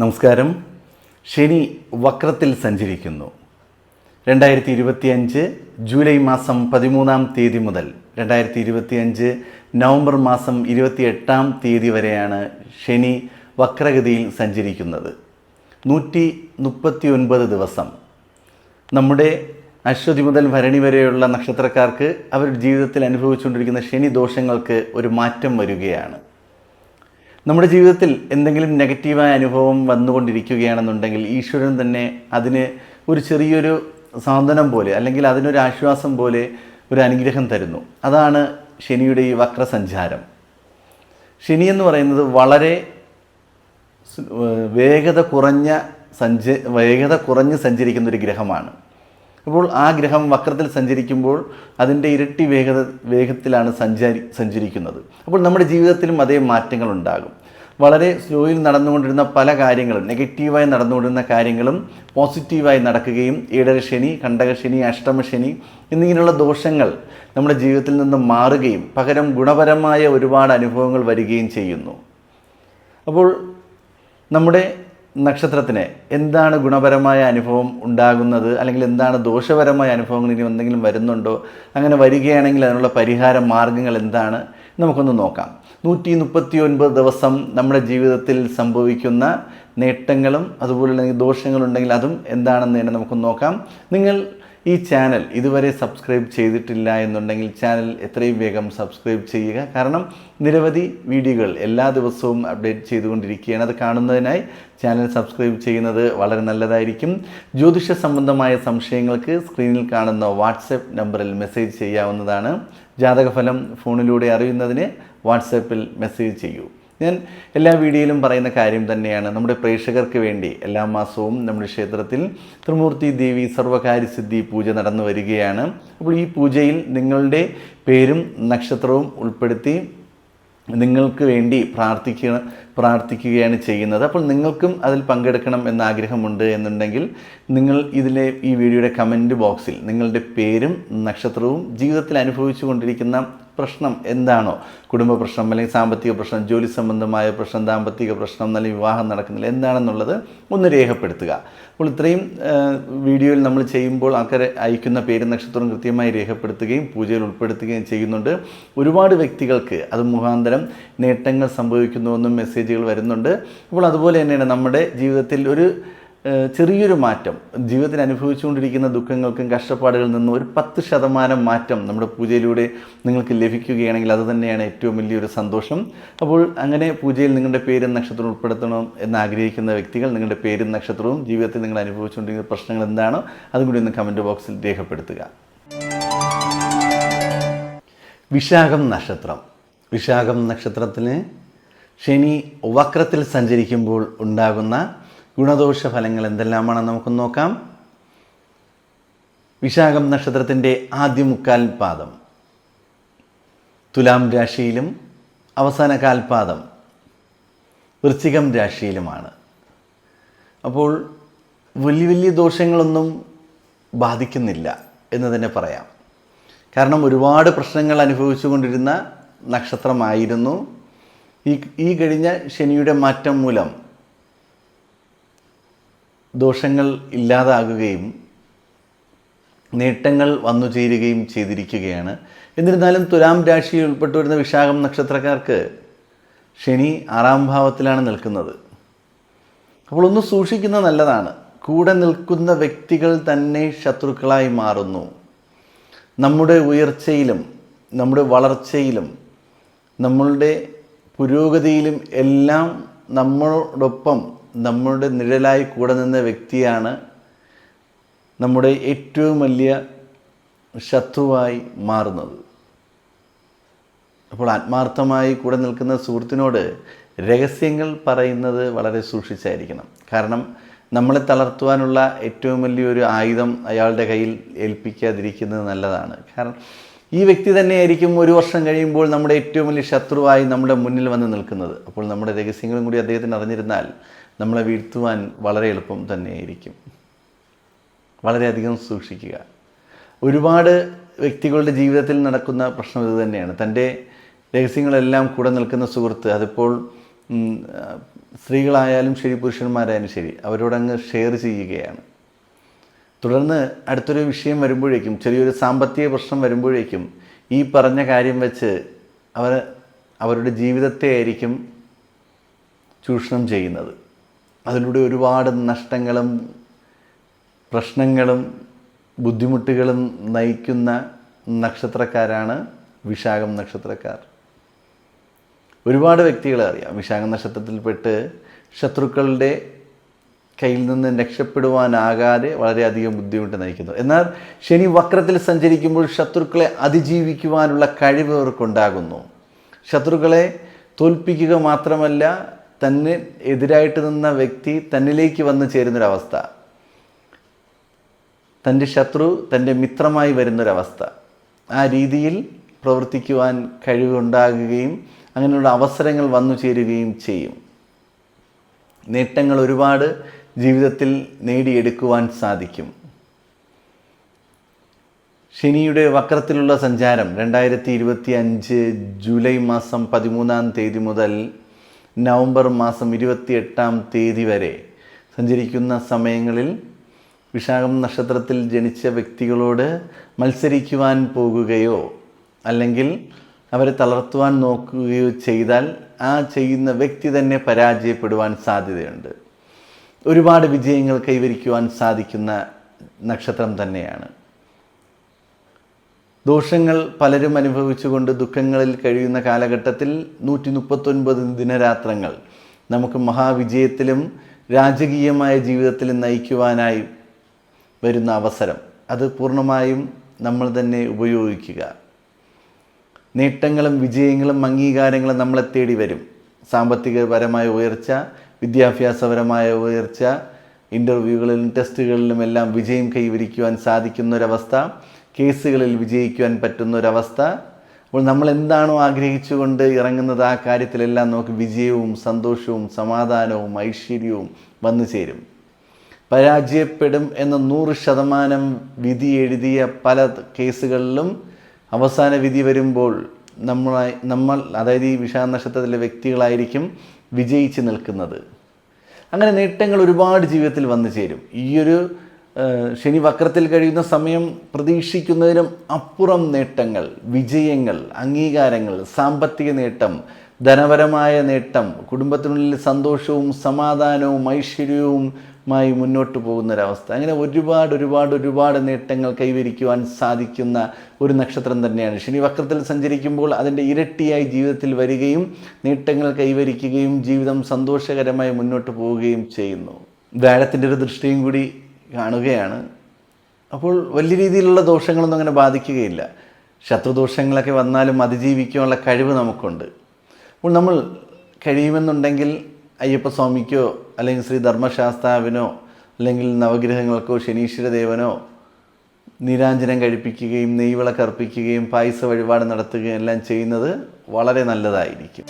നമസ്കാരം. ശനി വക്രത്തിൽ സഞ്ചരിക്കുന്നു. 2025 ജൂലൈ മാസം 13-ാം തീയതി മുതൽ 2025 നവംബർ മാസം 28-ാം തീയതി വരെയാണ് ശനി വക്രഗതിയിൽ സഞ്ചരിക്കുന്നത്. 139 ദിവസം. നമ്മുടെ അശ്വതി മുതൽ ഭരണി വരെയുള്ള നക്ഷത്രക്കാർക്ക് അവരുടെ ജീവിതത്തിൽ അനുഭവിച്ചുകൊണ്ടിരിക്കുന്ന ശനി ദോഷങ്ങൾക്ക് ഒരു മാറ്റം വരികയാണ്. നമ്മുടെ ജീവിതത്തിൽ എന്തെങ്കിലും നെഗറ്റീവായ അനുഭവം വന്നുകൊണ്ടിരിക്കുകയാണെന്നുണ്ടെങ്കിൽ ഈശ്വരൻ തന്നെ അതിന് ഒരു ചെറിയൊരു സാന്ത്വനം പോലെ അല്ലെങ്കിൽ അതിനൊരു ആശ്വാസം പോലെ ഒരു അനുഗ്രഹം തരുന്നു. അതാണ് ശനിയുടെ ഈ വക്രസഞ്ചാരം. ശനി എന്ന് പറയുന്നത് വളരെ വേഗത കുറഞ്ഞ് സഞ്ചരിക്കുന്ന ഒരു ഗ്രഹമാണ്. അപ്പോൾ ആ ഗ്രഹം വക്രത്തിൽ സഞ്ചരിക്കുമ്പോൾ അതിൻ്റെ ഇരട്ടി വേഗത്തിലാണ് സഞ്ചരിക്കുന്നത്. അപ്പോൾ നമ്മുടെ ജീവിതത്തിലും അതേ മാറ്റങ്ങൾ ഉണ്ടാകും. വളരെ സ്ലോയിൽ നടന്നുകൊണ്ടിരുന്ന പല കാര്യങ്ങളും, നെഗറ്റീവായി നടന്നുകൊണ്ടിരുന്ന കാര്യങ്ങളും പോസിറ്റീവായി നടക്കുകയും ഏഴരശനി, കണ്ടകശനി, അഷ്ടമശനി എന്നിങ്ങനെയുള്ള ദോഷങ്ങൾ നമ്മുടെ ജീവിതത്തിൽ നിന്ന് മാറുകയും പകരം ഗുണപരമായ ഒരുപാട് അനുഭവങ്ങൾ വരികയും ചെയ്യുന്നു. അപ്പോൾ നമ്മുടെ നക്ഷത്രത്തിന് എന്താണ് ഗുണപരമായ അനുഭവം ഉണ്ടാകുന്നത്, അല്ലെങ്കിൽ എന്താണ് ദോഷപരമായ അനുഭവങ്ങൾ ഇനി എന്തെങ്കിലും വരുന്നുണ്ടോ, അങ്ങനെ വരികയാണെങ്കിൽ അതിനുള്ള പരിഹാര മാർഗങ്ങൾ എന്താണ് നമുക്കൊന്ന് നോക്കാം. 139 ദിവസം നമ്മുടെ ജീവിതത്തിൽ സംഭവിക്കുന്ന നേട്ടങ്ങളും അതുപോലെ ദോഷങ്ങളുണ്ടെങ്കിൽ അതും എന്താണെന്ന് തന്നെ നമുക്കൊന്ന് നോക്കാം. നിങ്ങൾ ഈ ചാനൽ ഇതുവരെ സബ്സ്ക്രൈബ് ചെയ്തിട്ടില്ല എന്നുണ്ടെങ്കിൽ ചാനൽ എത്രയും വേഗം സബ്സ്ക്രൈബ് ചെയ്യുക. കാരണം നിരവധി വീഡിയോകൾ എല്ലാ ദിവസവും അപ്ഡേറ്റ് ചെയ്തുകൊണ്ടിരിക്കുകയാണ്. അത് കാണുന്നതിനായി ചാനൽ സബ്സ്ക്രൈബ് ചെയ്യുന്നത് വളരെ നല്ലതായിരിക്കും. ജ്യോതിഷ സംബന്ധമായ സംശയങ്ങൾക്ക് സ്ക്രീനിൽ കാണുന്ന വാട്സപ്പ് നമ്പറിൽ മെസ്സേജ് ചെയ്യാവുന്നതാണ്. ജാതകഫലം ഫോണിലൂടെ അറിയുന്നതിന് വാട്സപ്പിൽ മെസ്സേജ് ചെയ്യൂ. ഞാൻ എല്ലാ വീഡിയോയിലും പറയുന്ന കാര്യം തന്നെയാണ്. നമ്മുടെ പ്രേക്ഷകർക്ക് വേണ്ടി എല്ലാ മാസവും നമ്മുടെ ക്ഷേത്രത്തിൽ ത്രിമൂർത്തി ദേവി സർവകാര്യസിദ്ധി പൂജ നടന്നു വരികയാണ്. അപ്പോൾ ഈ പൂജയിൽ നിങ്ങളുടെ പേരും നക്ഷത്രവും ഉൾപ്പെടുത്തി നിങ്ങൾക്ക് വേണ്ടി പ്രാർത്ഥിക്കുകയാണ് ചെയ്യുന്നത്. അപ്പോൾ നിങ്ങൾക്കും അതിൽ പങ്കെടുക്കണം എന്ന ആഗ്രഹമുണ്ട് എന്നുണ്ടെങ്കിൽ നിങ്ങൾ ഈ വീഡിയോയുടെ കമൻറ്റ് ബോക്സിൽ നിങ്ങളുടെ പേരും നക്ഷത്രവും ജീവിതത്തിൽ അനുഭവിച്ചു കൊണ്ടിരിക്കുന്ന പ്രശ്നം എന്താണോ, കുടുംബ പ്രശ്നം അല്ലെങ്കിൽ സാമ്പത്തിക പ്രശ്നം, ജോലി സംബന്ധമായ പ്രശ്നം, ദാമ്പത്തിക പ്രശ്നം, അല്ലെങ്കിൽ വിവാഹം നടക്കുന്നില്ല, എന്താണെന്നുള്ളത് ഒന്ന് രേഖപ്പെടുത്തുക. അപ്പോൾ ഇത്രയും വീഡിയോയിൽ നമ്മൾ ചെയ്യുമ്പോൾ ആൾക്കാർ അയക്കുന്ന പേരും നക്ഷത്രവും കൃത്യമായി രേഖപ്പെടുത്തുകയും പൂജയിൽ ഉൾപ്പെടുത്തുകയും ചെയ്യുന്നുണ്ട്. ഒരുപാട് വ്യക്തികൾക്ക് അത് മുഖാന്തരം നേട്ടങ്ങൾ സംഭവിക്കുന്നുവെന്നും മെസ്സേജുകൾ വരുന്നുണ്ട്. അപ്പോൾ അതുപോലെ തന്നെയാണ് നമ്മുടെ ജീവിതത്തിൽ ഒരു ചെറിയൊരു മാറ്റം, ജീവിതത്തിൽ അനുഭവിച്ചുകൊണ്ടിരിക്കുന്ന ദുഃഖങ്ങൾക്കും കഷ്ടപ്പാടുകളിൽ നിന്നും ഒരു 10% മാറ്റം നമ്മുടെ പൂജയിലൂടെ നിങ്ങൾക്ക് ലഭിക്കുകയാണെങ്കിൽ അത് തന്നെയാണ് ഏറ്റവും വലിയൊരു സന്തോഷം. അപ്പോൾ അങ്ങനെ പൂജയിൽ നിങ്ങളുടെ പേരും നക്ഷത്രവും ഉൾപ്പെടുത്തണം എന്ന് ആഗ്രഹിക്കുന്ന വ്യക്തികൾ നിങ്ങളുടെ പേരും നക്ഷത്രവും ജീവിതത്തിൽ നിങ്ങൾ അനുഭവിച്ചുകൊണ്ടിരിക്കുന്ന പ്രശ്നങ്ങൾ എന്താണോ അതും കൂടി ഒന്ന് കമൻറ്റ് ബോക്സിൽ രേഖപ്പെടുത്തുക. വിശാഖം നക്ഷത്രം. വിശാഖം നക്ഷത്രത്തിന് ശനി വക്രത്തിൽ സഞ്ചരിക്കുമ്പോൾ ഉണ്ടാകുന്ന ഗുണദോഷ ഫലങ്ങൾ എന്തെല്ലാമാണെന്ന് നമുക്കൊന്ന് നോക്കാം. വിശാഖം നക്ഷത്രത്തിൻ്റെ ആദ്യ മുക്കാൽ പാദം തുലാം രാശിയിലും അവസാന കാൽപാദം വൃശ്ചികം രാശിയിലുമാണ്. അപ്പോൾ വലിയ ദോഷങ്ങളൊന്നും ബാധിക്കുന്നില്ല എന്ന് തന്നെ പറയാം. കാരണം ഒരുപാട് പ്രശ്നങ്ങൾ അനുഭവിച്ചു കൊണ്ടിരുന്ന നക്ഷത്രമായിരുന്നു. ഈ കഴിഞ്ഞ ശനിയുടെ മാറ്റം മൂലം ദോഷങ്ങൾ ഇല്ലാതാകുകയും നേട്ടങ്ങൾ വന്നു ചേരുകയും ചെയ്തിരിക്കുകയാണ്. എന്നിരുന്നാലും തുലാം രാശിയിൽ ഉൾപ്പെട്ടു വരുന്ന വിശാഖം നക്ഷത്രക്കാർക്ക് ശനി 6-ാം ഭാവത്തിലാണ് നിൽക്കുന്നത്. അപ്പോൾ ഒന്ന് സൂക്ഷിക്കുന്നത് നല്ലതാണ്. കൂടെ നിൽക്കുന്ന വ്യക്തികൾ തന്നെ ശത്രുക്കളായി മാറുന്നു. നമ്മുടെ ഉയർച്ചയിലും നമ്മുടെ വളർച്ചയിലും നമ്മളുടെ പുരോഗതിയിലും എല്ലാം നമ്മളോടൊപ്പം നമ്മുടെ നിഴലായി കൂടെ നിന്ന വ്യക്തിയാണ് നമ്മുടെ ഏറ്റവും വലിയ ശത്രുവായി മാറുന്നത്. അപ്പോൾ ആത്മാർത്ഥമായി കൂടെ നിൽക്കുന്ന സുഹൃത്തിനോട് രഹസ്യങ്ങൾ പറയുന്നത് വളരെ സൂക്ഷിച്ചായിരിക്കണം. കാരണം നമ്മളെ തളർത്തുവാനുള്ള ഏറ്റവും വലിയൊരു ആയുധം അയാളുടെ കയ്യിൽ ഏൽപ്പിക്കാതിരിക്കുന്നത് നല്ലതാണ്. കാരണം ഈ വ്യക്തി തന്നെയായിരിക്കും 1 വർഷം കഴിയുമ്പോൾ നമ്മുടെ ഏറ്റവും വലിയ ശത്രുവായി നമ്മുടെ മുന്നിൽ വന്ന് നിൽക്കുന്നത്. അപ്പോൾ നമ്മുടെ രഹസ്യങ്ങളും കൂടി അദ്ദേഹത്തിന് അറിഞ്ഞിരുന്നാൽ നമ്മളെ വീഴ്ത്തുവാൻ വളരെ എളുപ്പം തന്നെയായിരിക്കും. വളരെയധികം സൂക്ഷിക്കുക. ഒരുപാട് വ്യക്തികളുടെ ജീവിതത്തിൽ നടക്കുന്ന പ്രശ്നം ഇത് തന്നെയാണ്. തൻ്റെ രഹസ്യങ്ങളെല്ലാം കൂടെ നിൽക്കുന്ന സുഹൃത്ത് അതിപ്പോൾ സ്ത്രീകളായാലും ശരി പുരുഷന്മാരായാലും ശരി അവരോടങ്ങ് ഷെയർ ചെയ്യുകയാണ്. തുടർന്ന് അടുത്തൊരു വിഷയം വരുമ്പോഴേക്കും, ചെറിയൊരു സാമ്പത്തിക പ്രശ്നം വരുമ്പോഴേക്കും ഈ പറഞ്ഞ കാര്യം വെച്ച് അവരുടെ ജീവിതത്തെ ആയിരിക്കും ചൂഷണം ചെയ്യുന്നത്. അതിലൂടെ ഒരുപാട് നഷ്ടങ്ങളും പ്രശ്നങ്ങളും ബുദ്ധിമുട്ടുകളും നയിക്കുന്ന നക്ഷത്രക്കാരാണ് വിശാഖം നക്ഷത്രക്കാർ. ഒരുപാട് വ്യക്തികളെ അറിയാം വിശാഖം നക്ഷത്രത്തിൽപ്പെട്ട് ശത്രുക്കളുടെ കയ്യിൽ നിന്ന് രക്ഷപ്പെടുവാനാകാതെ വളരെയധികം ബുദ്ധിമുട്ട് നയിക്കുന്നു. എന്നാൽ ശനി വക്രത്തിൽ സഞ്ചരിക്കുമ്പോൾ ശത്രുക്കളെ അതിജീവിക്കുവാനുള്ള കഴിവ് അവർക്കുണ്ടാകുന്നു. ശത്രുക്കളെ തോൽപ്പിക്കുക മാത്രമല്ല, തന്നെ എതിരായിട്ട് നിന്ന വ്യക്തി തന്നിലേക്ക് വന്നു ചേരുന്നൊരവസ്ഥ, തൻ്റെ ശത്രു തൻ്റെ മിത്രമായി വരുന്നൊരവസ്ഥ, ആ രീതിയിൽ പ്രവർത്തിക്കുവാൻ കഴിവുണ്ടാകുകയും അങ്ങനെയുള്ള അവസരങ്ങൾ വന്നു ചേരുകയും ചെയ്യും. നേട്ടങ്ങൾ ഒരുപാട് ജീവിതത്തിൽ നേടിയെടുക്കുവാൻ സാധിക്കും. ശനിയുടെ വക്രത്തിലുള്ള സഞ്ചാരം 2025 ജൂലൈ മാസം 13 മുതൽ നവംബർ മാസം 28 വരെ സഞ്ചരിക്കുന്ന സമയങ്ങളിൽ വിശാഖം നക്ഷത്രത്തിൽ ജനിച്ച വ്യക്തികളോട് മത്സരിക്കുവാൻ പോകുകയോ അല്ലെങ്കിൽ അവരെ തളർത്തുവാൻ നോക്കുകയോ ചെയ്താൽ ആ ചെയ്യുന്ന വ്യക്തി തന്നെ പരാജയപ്പെടുവാൻ സാധ്യതയുണ്ട്. ഒരുപാട് വിജയങ്ങൾ കൈവരിക്കുവാൻ സാധിക്കുന്ന നക്ഷത്രം തന്നെയാണ്. ദോഷങ്ങൾ പലരും അനുഭവിച്ചുകൊണ്ട് ദുഃഖങ്ങളിൽ കഴിയുന്ന കാലഘട്ടത്തിൽ 139 ദിനരാത്രങ്ങൾ നമുക്ക് മഹാവിജയത്തിലും രാജകീയമായ ജീവിതത്തിലും നയിക്കുവാനായി വരുന്ന അവസരം, അത് പൂർണ്ണമായും നമ്മൾ തന്നെ ഉപയോഗിക്കുക. നേട്ടങ്ങളും വിജയങ്ങളും അംഗീകാരങ്ങളും നമ്മളെ തേടി വരും. സാമ്പത്തികപരമായ ഉയർച്ച, വിദ്യാഭ്യാസപരമായ ഉയർച്ച, ഇൻ്റർവ്യൂകളിലും ടെസ്റ്റുകളിലും എല്ലാം വിജയം കൈവരിക്കുവാൻ സാധിക്കുന്നൊരവസ്ഥ, കേസുകളിൽ വിജയിക്കുവാൻ പറ്റുന്നൊരവസ്ഥ. അപ്പോൾ നമ്മൾ എന്താണോ ആഗ്രഹിച്ചുകൊണ്ട് ഇറങ്ങുന്നത് ആ കാര്യത്തിലെല്ലാം നമുക്ക് വിജയവും സന്തോഷവും സമാധാനവും ഐശ്വര്യവും വന്നു ചേരും. പരാജയപ്പെടും എന്ന 100% വിധി എഴുതിയ പല കേസുകളിലും അവസാന വിധി വരുമ്പോൾ നമ്മൾ അതായത് ഈ വിശാഖ നക്ഷത്രത്തിലെ വ്യക്തികളായിരിക്കും വിജയിച്ച് നിൽക്കുന്നത്. അങ്ങനെ നേട്ടങ്ങൾ ഒരുപാട് ജീവിതത്തിൽ വന്നു ചേരും. ഈയൊരു ശനി വക്രത്തിൽ കഴിയുന്ന സമയം പ്രതീക്ഷിക്കുന്നതിനും അപ്പുറം നേട്ടങ്ങൾ, വിജയങ്ങൾ, അംഗീകാരങ്ങൾ, സാമ്പത്തിക നേട്ടം, ധനപരമായ നേട്ടം, കുടുംബത്തിനുള്ളിൽ സന്തോഷവും സമാധാനവും ഐശ്വര്യവുമായി മുന്നോട്ട് പോകുന്നൊരവസ്ഥ, അങ്ങനെ ഒരുപാട് നേട്ടങ്ങൾ കൈവരിക്കുവാൻ സാധിക്കുന്ന ഒരു നക്ഷത്രം തന്നെയാണ്. ശനി വക്രത്തിൽ സഞ്ചരിക്കുമ്പോൾ അതിൻ്റെ ഇരട്ടിയായി ജീവിതത്തിൽ വരികയും നേട്ടങ്ങൾ കൈവരിക്കുകയും ജീവിതം സന്തോഷകരമായി മുന്നോട്ട് പോവുകയും ചെയ്യുന്നു. വ്യാഴത്തിൻ്റെ ഒരു ദൃഷ്ടിയും കൂടി കാണുകയാണ്. അപ്പോൾ വലിയ രീതിയിലുള്ള ദോഷങ്ങളൊന്നും അങ്ങനെ ബാധിക്കുകയില്ല. ശത്രുദോഷങ്ങളൊക്കെ വന്നാലും അതിജീവിക്കാനുള്ള കഴിവ് നമുക്കുണ്ട്. അപ്പോൾ നമ്മൾ കഴിയുമെന്നുണ്ടെങ്കിൽ അയ്യപ്പസ്വാമിക്കോ അല്ലെങ്കിൽ ശ്രീ ധർമ്മശാസ്താവിനോ അല്ലെങ്കിൽ നവഗ്രഹങ്ങൾക്കോ ശനീശ്വരദേവനോ നീരാഞ്ജനം കഴിപ്പിക്കുകയും നെയ്വിളക്ക് അർപ്പിക്കുകയും പായസ വഴിപാട് നടത്തുകയും എല്ലാം ചെയ്യുന്നത് വളരെ നല്ലതായിരിക്കും.